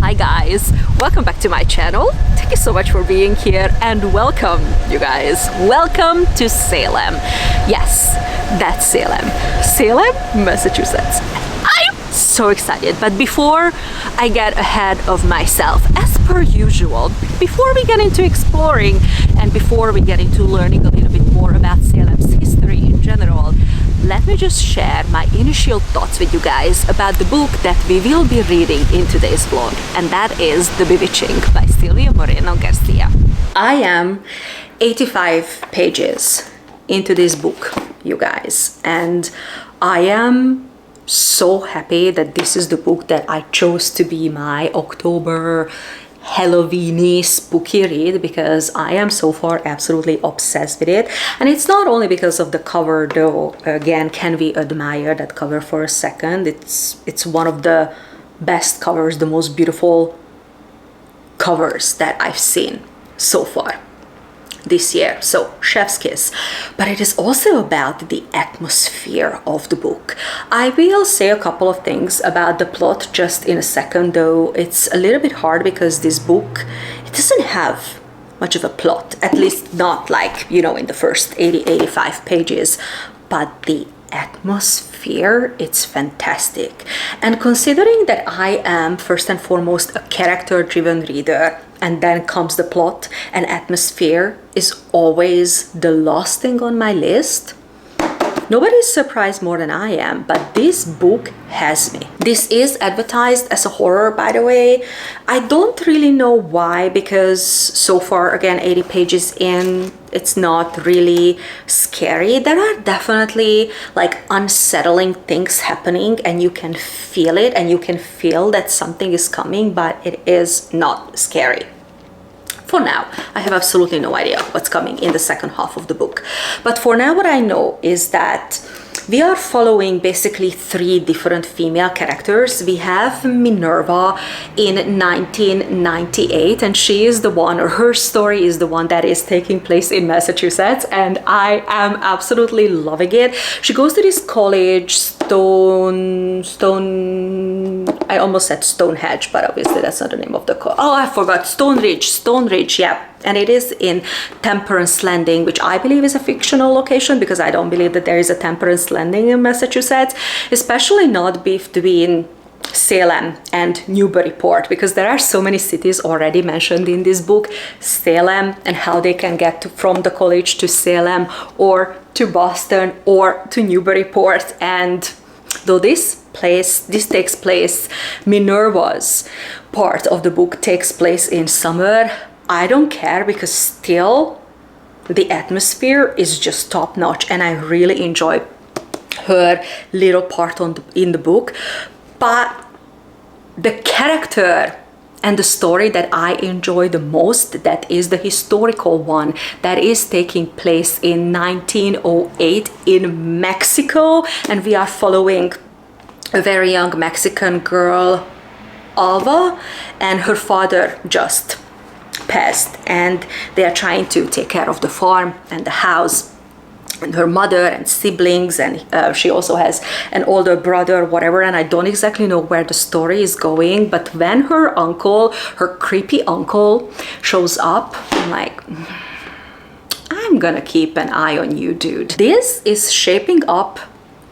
Hi guys, welcome back to my channel. Thank you so much for being here and welcome, you guys. Welcome to Salem. Yes, that's Salem. Salem, Massachusetts. I'm so excited, but before I get ahead of myself, as per usual, before we get into exploring and before we get into learning a little bit more about Salem's history in general, let me just share my initial thoughts with you guys about the book that we will be reading in today's vlog, and that is The Bewitching by Silvia Moreno Garcia. I am 85 pages into this book, you guys, and I am so happy that this is the book that I chose to be my October Halloweeny spooky read, because I am so far absolutely obsessed with it. And it's not only because of the cover, though. Again, can we admire that cover for a second? It's one of the best covers, the most beautiful covers that I've seen so far this year, so chef's kiss. But it is also about the atmosphere of the book. I will say a couple of things about the plot just in a second, though it's a little bit hard because this book, it doesn't have much of a plot, at least not like, you know, in the first 85 pages, but the atmosphere, it's fantastic. And considering that I am first and foremost a character-driven reader, and then comes the plot, and atmosphere is always the last thing on my list, nobody's surprised more than I am, but this book has me. This is advertised as a horror, by the way. I don't really know why, because so far, again, 80 pages in, it's not really scary. There are definitely like unsettling things happening, and you can feel it, and you can feel that something is coming, but it is not scary. For now, I have absolutely no idea what's coming in the second half of the book. But for now, what I know is that we are following basically three different female characters. We have Minerva in 1998, and she is the one, or her story is the one that is taking place in Massachusetts, and I am absolutely loving it. She goes to this college, I almost said Stonehenge, but obviously that's not the name of the college. Oh, I forgot, Stone Ridge, yeah. And it is in Temperance Landing, which I believe is a fictional location, because I don't believe that there is a Temperance Landing in Massachusetts, especially not between Salem and Newburyport, because there are so many cities already mentioned in this book. Salem, and how they can get from the college to Salem, or to Boston, or to Newburyport. And though this takes place, Minerva's part of the book takes place in summer, I don't care, because still the atmosphere is just top notch, and I really enjoy her little part in the book. But the character and the story that I enjoy the most, that is the historical one, that is taking place in 1908 in Mexico, and we are following a very young Mexican girl, Alva, and her father just passed, and they are trying to take care of the farm and the house, and her mother and siblings, and she also has an older brother, whatever, and I don't exactly know where the story is going. But when her uncle, her creepy uncle, shows up, I'm like, I'm gonna keep an eye on you, dude. This is shaping up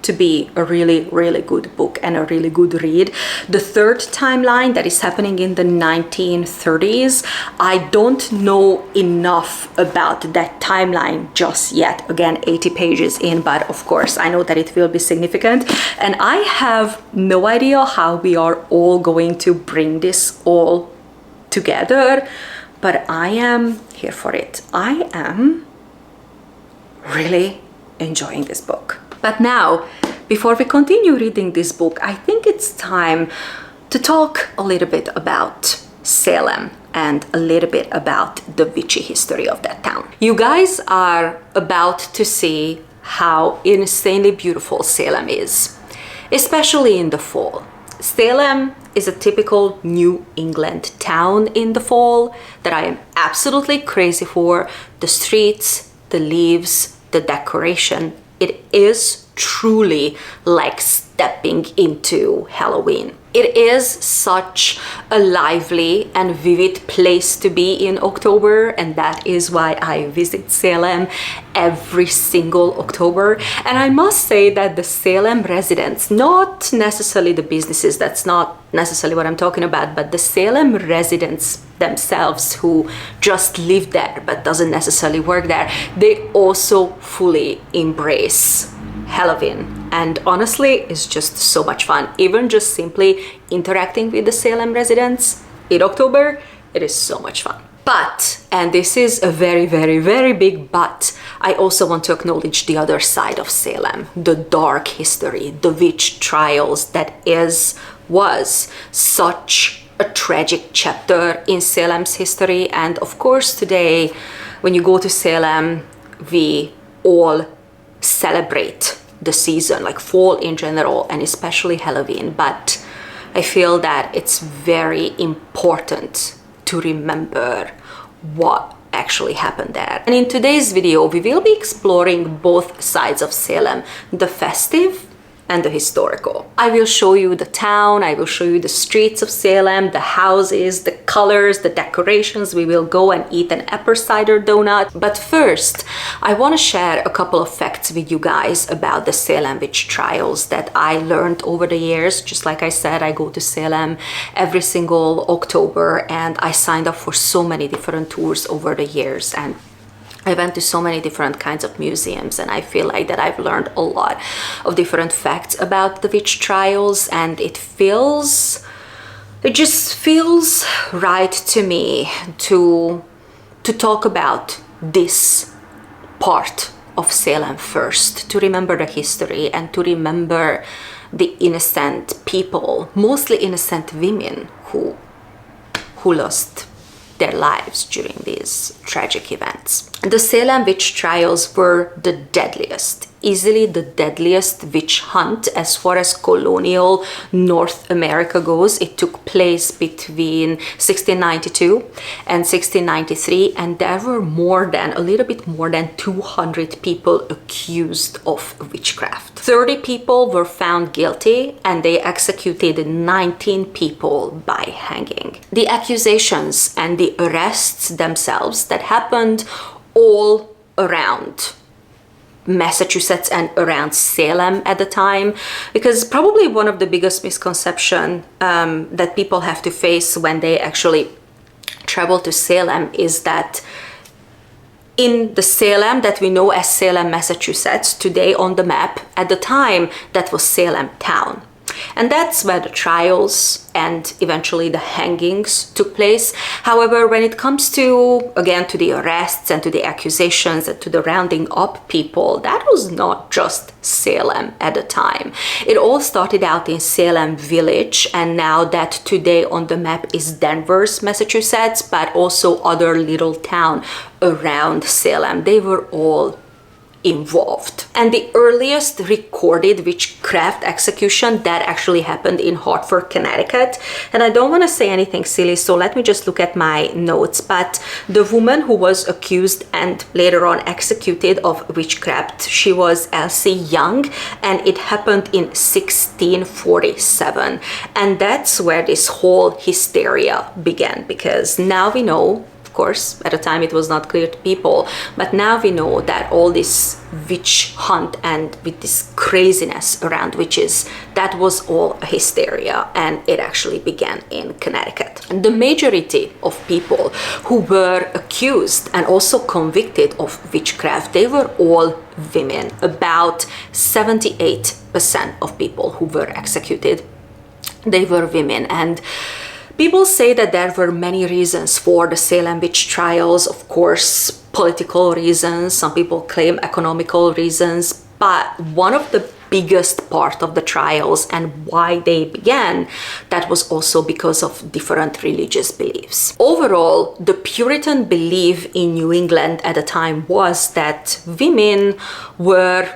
to be a really, really good book and a really good read. The third timeline that is happening in the 1930s, I don't know enough about that timeline just yet. Again, 80 pages in, but of course I know that it will be significant, and I have no idea how we are all going to bring this all together, but I am here for it. I am really enjoying this book. But now, before we continue reading this book, I think it's time to talk a little bit about Salem and a little bit about the witchy history of that town. You guys are about to see how insanely beautiful Salem is, especially in the fall. Salem is a typical New England town in the fall that I am absolutely crazy for. The streets, the leaves, the decoration. It is truly like stepping into Halloween. It is such a lively and vivid place to be in October, and that is why I visit Salem every single October. And I must say that the Salem residents, not necessarily the businesses, that's not necessarily what I'm talking about, but the Salem residents themselves who just live there but doesn't necessarily work there, they also fully embrace Halloween. And honestly, it's just so much fun. Even just simply interacting with the Salem residents in October, it is so much fun. But, and this is a very, very, very big but, I also want to acknowledge the other side of Salem, the dark history, the witch trials that was such a tragic chapter in Salem's history. And of course today, when you go to Salem, we all celebrate the season, like fall in general and especially Halloween, but I feel that it's very important to remember what actually happened there. And in today's video we will be exploring both sides of Salem, the festive and the historical. I will show you the town, I will show you the streets of Salem, the houses, the colors, the decorations. We will go and eat an apple cider donut. But first, I want to share a couple of facts with you guys about the Salem witch trials that I learned over the years. Just like I said, I go to Salem every single October, and I signed up for so many different tours over the years, and I went to so many different kinds of museums, and I feel like that I've learned a lot of different facts about the witch trials, and it just feels right to me to talk about this part of Salem first, to remember the history and to remember the innocent people, mostly innocent women who lost their lives during these tragic events. The Salem witch trials were the deadliest, easily the deadliest witch hunt as far as colonial North America goes. It took place between 1692 and 1693, and there were a little bit more than 200 people accused of witchcraft. 30 people were found guilty, and they executed 19 people by hanging. The accusations and the arrests themselves that happened all around Massachusetts and around Salem at the time, because probably one of the biggest misconceptions that people have to face when they actually travel to Salem is that in the Salem that we know as Salem, Massachusetts, today on the map, at the time that was Salem town. And that's where the trials and eventually the hangings took place. However, when it comes to, again, to the arrests and to the accusations and to the rounding up people, that was not just Salem at the time. It all started out in Salem Village, and now that today on the map is Danvers, Massachusetts, but also other little town around Salem. They were all involved. And the earliest recorded witchcraft execution that actually happened in Hartford, Connecticut. And I don't want to say anything silly, so let me just look at my notes. But the woman who was accused and later on executed of witchcraft, she was Elsie Young, and it happened in 1647. And that's where this whole hysteria began, because now we know, of course, at the time it was not clear to people, but now we know that all this witch hunt and with this craziness around witches, that was all a hysteria, and it actually began in Connecticut. And the majority of people who were accused and also convicted of witchcraft, they were all women. About 78% of people who were executed, they were women. And people say that there were many reasons for the Salem witch trials. Of course, political reasons. Some people claim economical reasons. But one of the biggest part of the trials and why they began, that was also because of different religious beliefs. Overall, the Puritan belief in New England at the time was that women were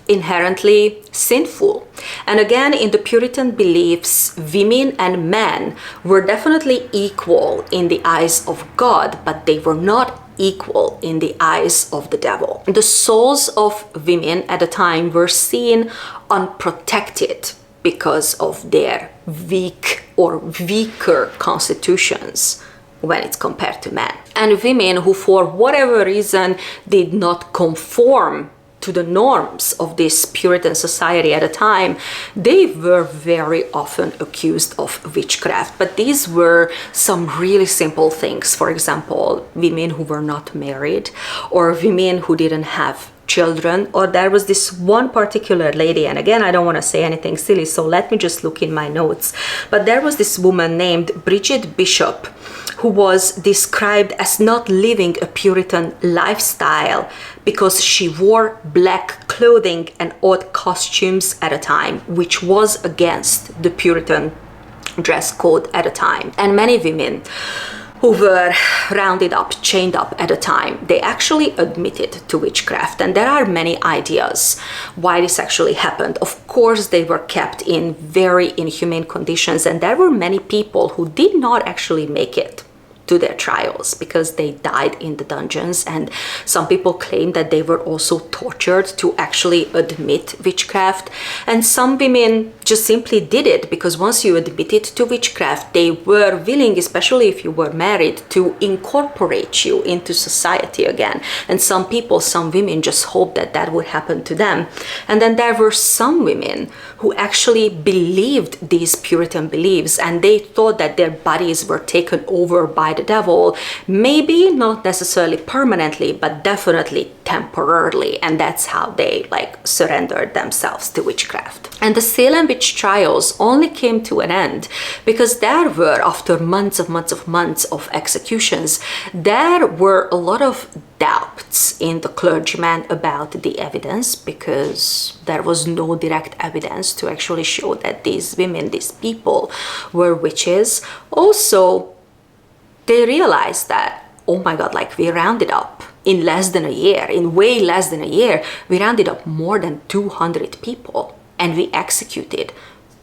inherently sinful. And again, in the Puritan beliefs, women and men were definitely equal in the eyes of God, but they were not equal in the eyes of the devil. The souls of women at the time were seen unprotected because of their weak or weaker constitutions when it's compared to men. And women who, for whatever reason, did not conform to the norms of this Puritan society at the time, they were very often accused of witchcraft. But these were some really simple things. For example, women who were not married, or women who didn't have children, or there was this one particular lady, and again, I don't want to say anything silly, so let me just look in my notes, but there was this woman named Bridget Bishop who was described as not living a Puritan lifestyle because she wore black clothing and odd costumes at a time, which was against the Puritan dress code at a time. And many women who were rounded up, chained up at a time, they actually admitted to witchcraft. And there are many ideas why this actually happened. Of course, they were kept in very inhumane conditions, and there were many people who did not actually make it to their trials because they died in the dungeons, and some people claim that they were also tortured to actually admit witchcraft. And some women just simply did it because once you admitted to witchcraft, they were willing, especially if you were married, to incorporate you into society again. And some people, some women just hoped that that would happen to them. And then there were some women who actually believed these Puritan beliefs, and they thought that their bodies were taken over by the devil, maybe not necessarily permanently, but definitely temporarily, and that's how they surrendered themselves to witchcraft. And the Salem witch trials only came to an end because there were, after months of executions, there were a lot of doubts in the clergyman about the evidence, because there was no direct evidence to actually show that these women, these people, were witches. Also, they realized that, oh my God, we rounded up in less than a year, in way less than a year, we rounded up more than 200 people, and we executed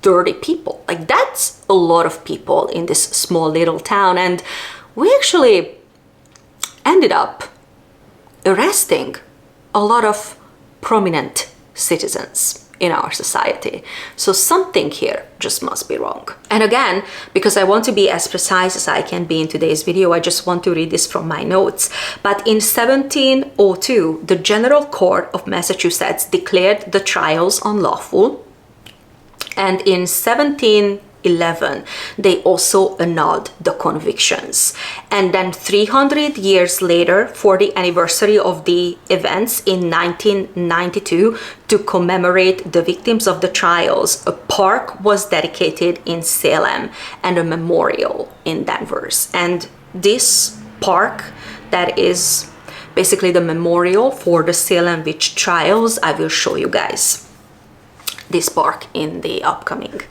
30 people. That's a lot of people in this small little town. And we actually ended up arresting a lot of prominent citizens in our society. So something here just must be wrong. And again, because I want to be as precise as I can be in today's video, I just want to read this from my notes. But in 1702, the General Court of Massachusetts declared the trials unlawful. And in 1711, they also annulled the convictions. And then 300 years later, for the anniversary of the events in 1992, to commemorate the victims of the trials, a park was dedicated in Salem and a memorial in Denver. And this park, that is basically the memorial for the Salem witch trials, I will show you guys this park in the upcoming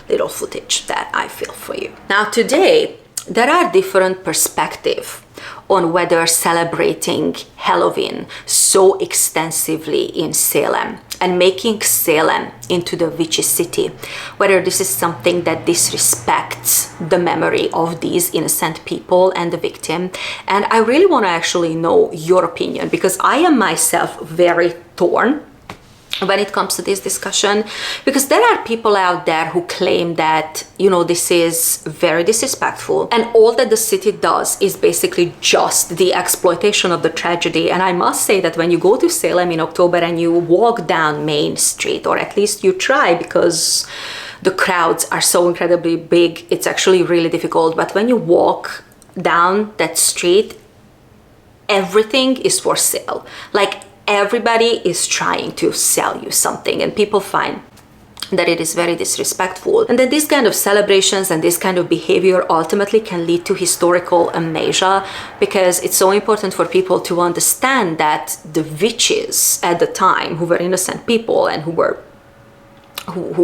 little footage that I film for you. Now today, there are different perspectives on whether celebrating Halloween so extensively in Salem and making Salem into the witchy city, whether this is something that disrespects the memory of these innocent people and the victim. And I really want to actually know your opinion, because I am myself very torn when it comes to this discussion, because there are people out there who claim that, this is very disrespectful, and all that the city does is basically just the exploitation of the tragedy. And I must say that when you go to Salem in October and you walk down Main Street, or at least you try, because the crowds are so incredibly big, it's actually really difficult, but when you walk down that street, everything is for sale. Everybody is trying to sell you something, and people find that it is very disrespectful. And then these kind of celebrations and this kind of behavior ultimately can lead to historical amnesia, because it's so important for people to understand that the witches at the time, who were innocent people and who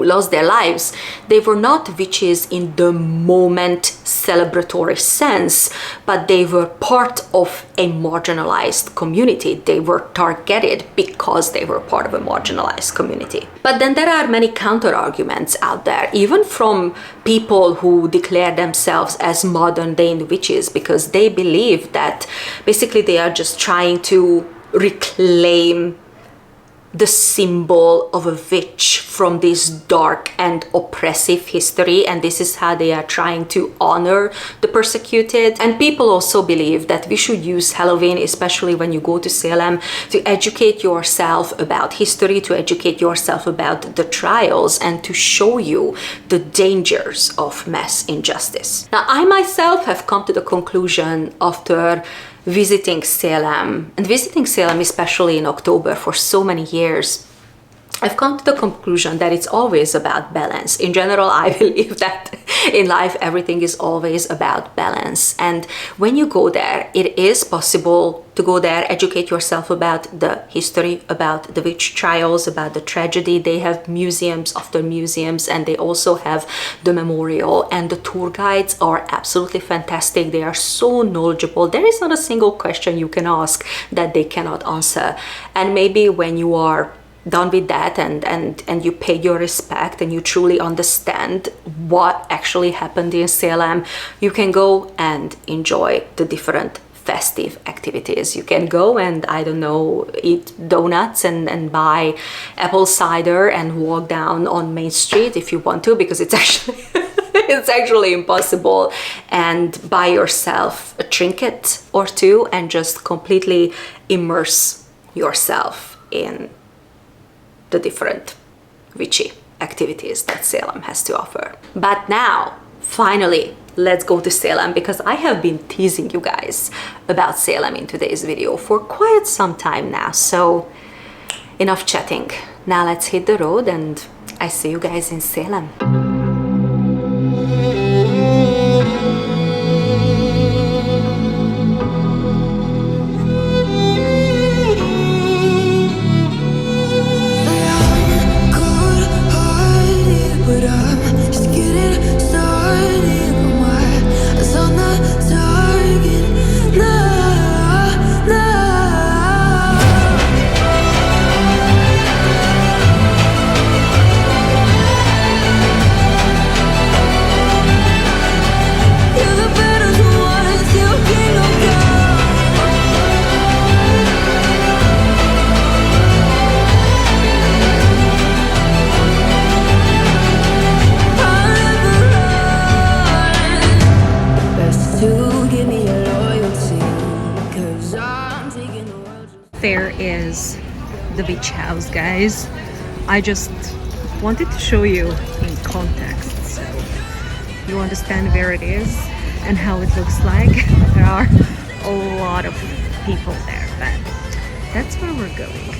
lost their lives, they were not witches in the moment celebratory sense, but they were part of a marginalized community. They were targeted because they were part of a marginalized community. But then there are many counter arguments out there, even from people who declare themselves as modern day witches, because they believe that basically they are just trying to reclaim the symbol of a witch from this dark and oppressive history, and this is how they are trying to honor the persecuted. And people also believe that we should use Halloween, especially when you go to Salem, to educate yourself about history, to educate yourself about the trials, and to show you the dangers of mass injustice. Now, I myself have come to the conclusion after visiting Salem, and visiting Salem especially in October for so many years, I've come to the conclusion that it's always about balance. In general, I believe that in life everything is always about balance. And when you go there, it is possible to go there, educate yourself about the history, about the witch trials, about the tragedy. They have museums after museums, and they also have the memorial, and the tour guides are absolutely fantastic. They are so knowledgeable. There is not a single question you can ask that they cannot answer. And maybe when you are done with that and you pay your respect and you truly understand what actually happened in Salem, you can go and enjoy the different festive activities. You can go and, I don't know, eat donuts and buy apple cider and walk down on Main Street if you want to, because it's actually it's actually impossible, and buy yourself a trinket or two and just completely immerse yourself in the different witchy activities that Salem has to offer. But now, finally, let's go to Salem, because I have been teasing you guys about Salem in today's video for quite some time now. So enough chatting. Now let's hit the road, and I see you guys in Salem. There is the beach house, guys. I just wanted to show you in context so you understand where it is and how it looks like. There are a lot of people there, but that's where we're going.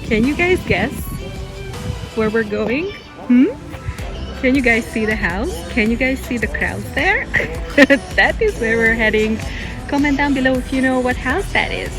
Can you guys guess where we're going? Can you guys see the house? Can you guys see the crowds there? That is where we're heading. Comment down below if you know what house that is.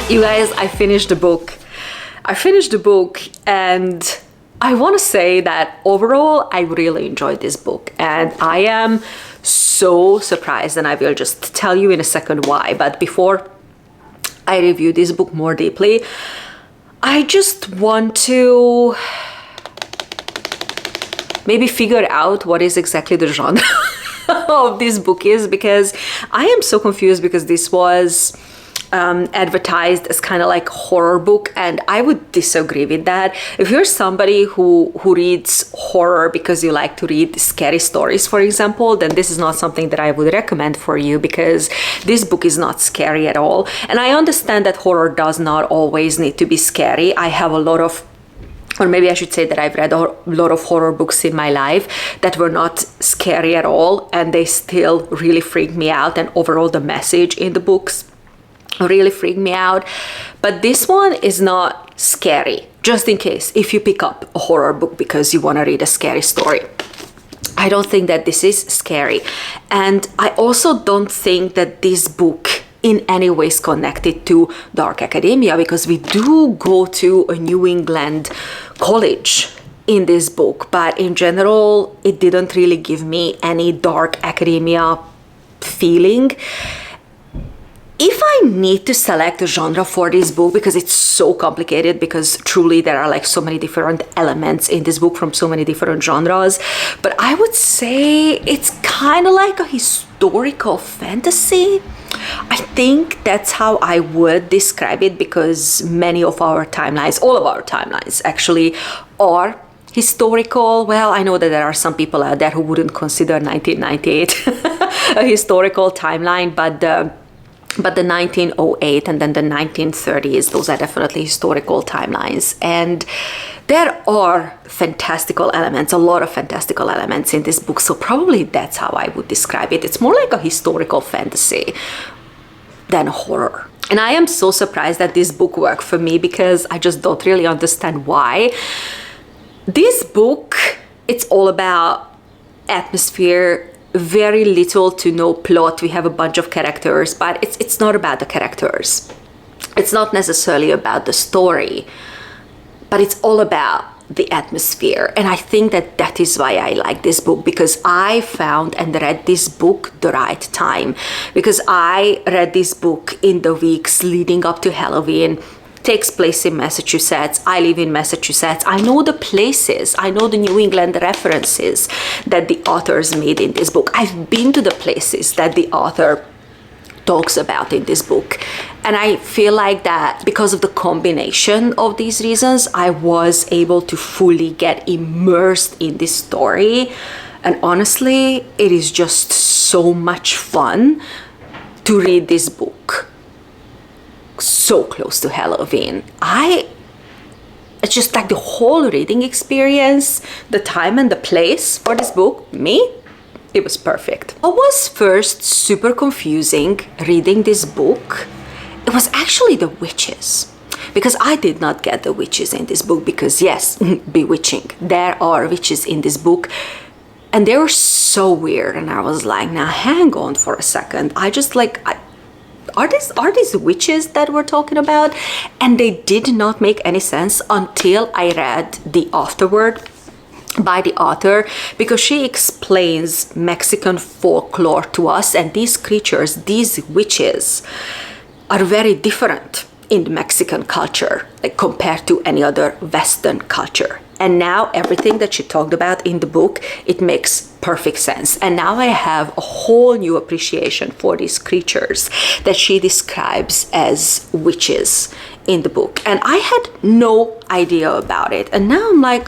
You guys, I finished the book. And I want to say that overall, I really enjoyed this book, and I am so surprised, and I will just tell you in a second why. But before I review this book more deeply, I just want to maybe figure out what is exactly the genre of this book is, because I am so confused, because this was advertised as kind of like horror book, and I would disagree with that. If you're somebody who reads horror because you like to read scary stories, for example, then this is not something that I would recommend for you, because this book is not scary at all. And I understand that horror does not always need to be scary. I have a lot of, or maybe I should say that I've read a lot of horror books in my life that were not scary at all, and they still really freaked me out, and overall the message in the books really freaked me out. But this one is not scary, just in case if you pick up a horror book because you want to read a scary story. I don't think that this is scary, and I also don't think that this book in any way is connected to dark academia, because we do go to a New England college in this book, but in general it didn't really give me any dark academia feeling. If I need to select a genre for this book, because it's so complicated, because truly there are like so many different elements in this book from so many different genres, but I would say it's kind of like a historical fantasy. I think that's how I would describe it, because many of our timelines, all of our timelines actually, are historical. Well, I know that there are some people out there who wouldn't consider 1998 a historical timeline, but the 1908 and then the 1930s, those are definitely historical timelines. And there are fantastical elements, a lot of fantastical elements in this book. So probably that's how I would describe it. It's more like a historical fantasy than horror. And I am so surprised that this book worked for me, because I just don't really understand why. This book, it's all about atmosphere, very little to no plot. We have a bunch of characters, but it's not about the characters. It's not necessarily about the story, but it's all about the atmosphere. And I think that that is why I like this book, because I found and read this book the right time, because I read this book in the weeks leading up to Halloween. Takes place in Massachusetts. I live in Massachusetts. I know the places, I know the New England references that the authors made in this book. I've been to the places that the author talks about in this book. And I feel like that because of the combination of these reasons, I was able to fully get immersed in this story. And honestly, it is just so much fun to read this book so close to Halloween. It's just like the whole reading experience, the time and the place for this book, it was perfect. What was first super confusing reading this book, it was actually the witches. Because I did not get the witches in this book, because yes, bewitching. There are witches in this book, and they were so weird, and I was like, now hang on for a second. Are these witches that we're talking about? And they did not make any sense until I read the afterword by the author, because she explains Mexican folklore to us, and these creatures, these witches, are very different in the Mexican culture, like compared to any other Western culture. And now everything that she talked about in the book, it makes perfect sense. And now I have a whole new appreciation for these creatures that she describes as witches in the book. And I had no idea about it. And now I'm like,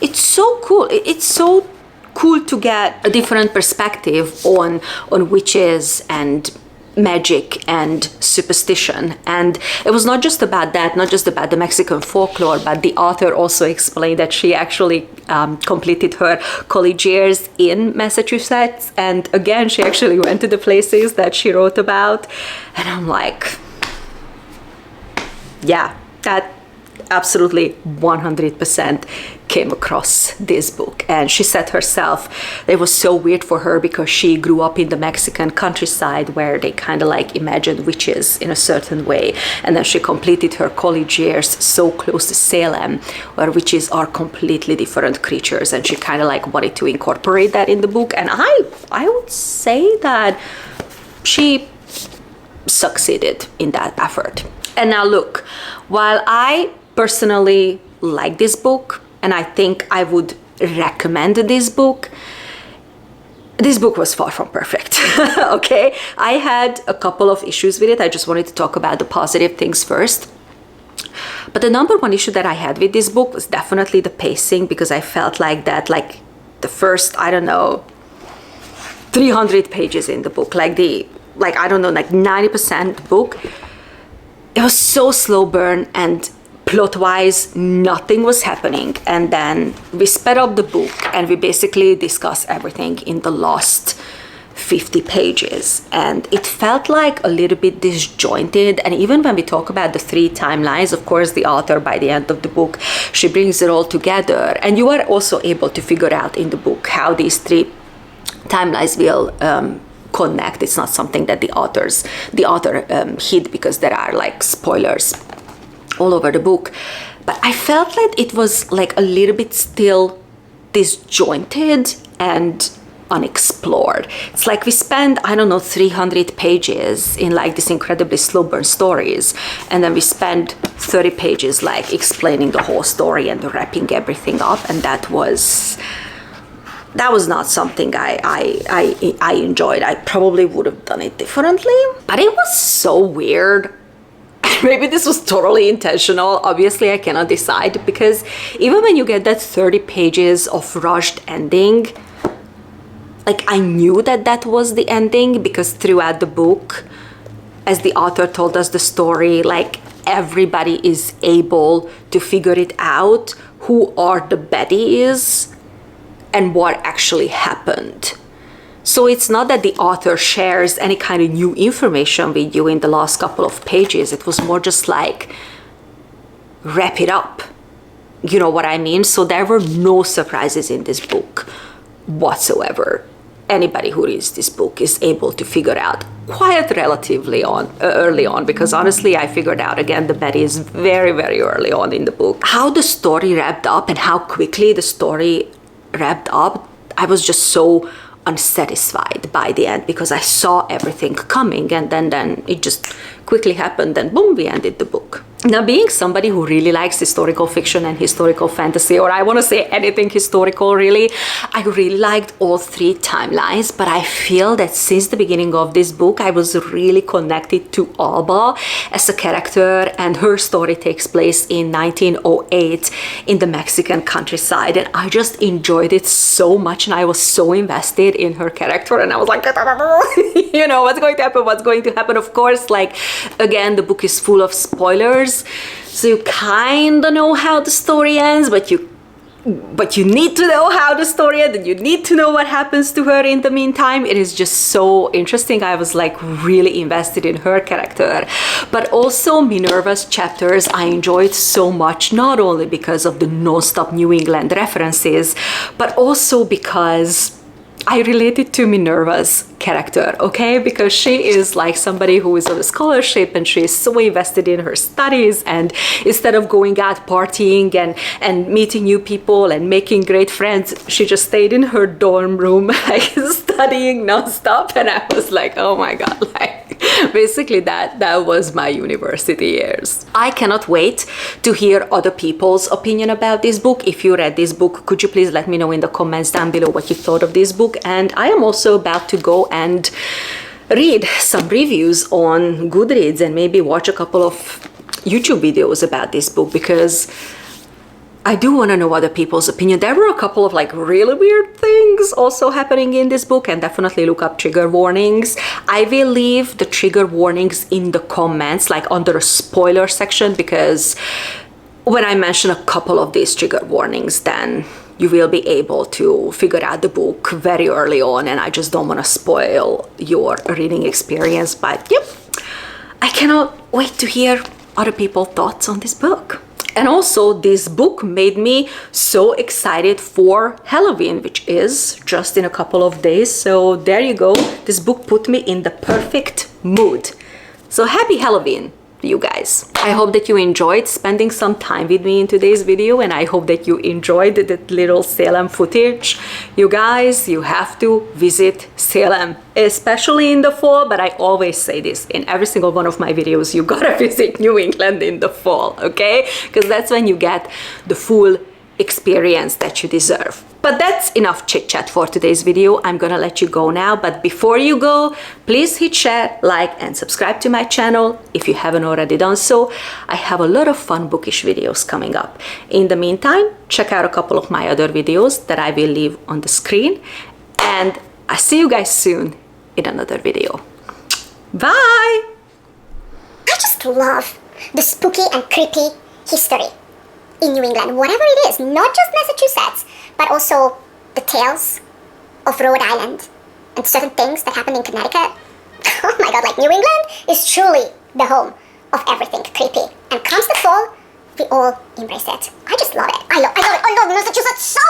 it's so cool. It's so cool to get a different perspective on witches and magic and superstition. And it was not just about that, not just about the Mexican folklore, but the author also explained that she actually completed her college years in Massachusetts, and again she actually went to the places that she wrote about. And I'm like, yeah, that absolutely 100% came across this book. And she said herself it was so weird for her because she grew up in the Mexican countryside where they kind of like imagined witches in a certain way. And then she completed her college years so close to Salem, where witches are completely different creatures. And she kind of like wanted to incorporate that in the book. And I would say that she succeeded in that effort. And now look, while I personally like this book and I think I would recommend this book was far from perfect. Okay, I had a couple of issues with it. I just wanted to talk about the positive things first. But the number one issue that I had with this book was definitely the pacing, because I felt like that, like the first, I don't know, 300 pages in the book, like 90% book, it was so slow burn, and plot-wise nothing was happening. And then we sped up the book and we basically discussed everything in the last 50 pages, and it felt like a little bit disjointed. And even when we talk about the 3 timelines, of course the author, by the end of the book, she brings it all together, and you are also able to figure out in the book how these 3 timelines will connect. It's not something that the author hid, because there are like spoilers all over the book. But I felt like it was like a little bit still disjointed and unexplored. It's like we spend, I don't know, 300 pages in like this incredibly slow burn stories, and then we spend 30 pages like explaining the whole story and wrapping everything up, and that was not something I enjoyed. I probably would have done it differently, but it was so weird. Maybe this was totally intentional. Obviously, I cannot decide, because even when you get that 30 pages of rushed ending, like I knew that was the ending, because throughout the book, as the author told us the story, like everybody is able to figure it out, who are the baddies and what actually happened. So it's not that the author shares any kind of new information with you in the last couple of pages. It was more just like, wrap it up. You know what I mean? So there were no surprises in this book whatsoever. Anybody who reads this book is able to figure out quite relatively early on, because honestly, I figured out again the baddies very, very early on in the book. How the story wrapped up and how quickly the story wrapped up, I was just so unsatisfied by the end, because I saw everything coming, and then it just quickly happened, and boom, we ended the book. Now, being somebody who really likes historical fiction and historical fantasy, or I want to say anything historical really, I really liked all 3 timelines, but I feel that since the beginning of this book, I was really connected to Alba as a character, and her story takes place in 1908 in the Mexican countryside, and I just enjoyed it so much, and I was so invested in her character, and I was like, you know, what's going to happen, of course. Like, again, the book is full of spoilers, so you kind of know how the story ends, but you need to know how the story ends, and you need to know what happens to her in the meantime. It is just so interesting. I was like really invested in her character. But also Minerva's chapters I enjoyed so much, not only because of the non-stop New England references, but also because I related to Minerva's character, okay? Because she is like somebody who is on a scholarship, and she is so invested in her studies, and instead of going out partying and meeting new people and making great friends, she just stayed in her dorm room like studying nonstop. And I was like, oh my god, like basically that was my university years. I cannot wait to hear other people's opinion about this book. If you read this book, could you please let me know in the comments down below what you thought of this book. And I am also about to go and read some reviews on Goodreads and maybe watch a couple of YouTube videos about this book, because I do want to know other people's opinion. There were a couple of like really weird things also happening in this book, and definitely look up trigger warnings. I will leave the trigger warnings in the comments, like under a spoiler section, because when I mention a couple of these trigger warnings, then you will be able to figure out the book very early on, and I just don't want to spoil your reading experience. But yep, I cannot wait to hear other people's thoughts on this book. And also this book made me so excited for Halloween, which is just in a couple of days. So there you go. This book put me in the perfect mood. So happy Halloween, you guys. I hope that you enjoyed spending some time with me in today's video, and I hope that you enjoyed that little Salem footage. You guys, you have to visit Salem, especially in the fall, but I always say this in every single one of my videos, you gotta visit New England in the fall, okay? Because that's when you get the full experience that you deserve. But that's enough chit chat for today's video. I'm gonna let you go now, but before you go, please hit share, like, and subscribe to my channel if you haven't already done so. I have a lot of fun bookish videos coming up. In the meantime, check out a couple of my other videos that I will leave on the screen, and I'll see you guys soon in another video. Bye! I just love the spooky and creepy history in New England, whatever it is, not just Massachusetts, but also the tales of Rhode Island and certain things that happened in Connecticut. Oh my god, like New England is truly the home of everything creepy. And comes the fall, we all embrace it. I just love it. I love Massachusetts so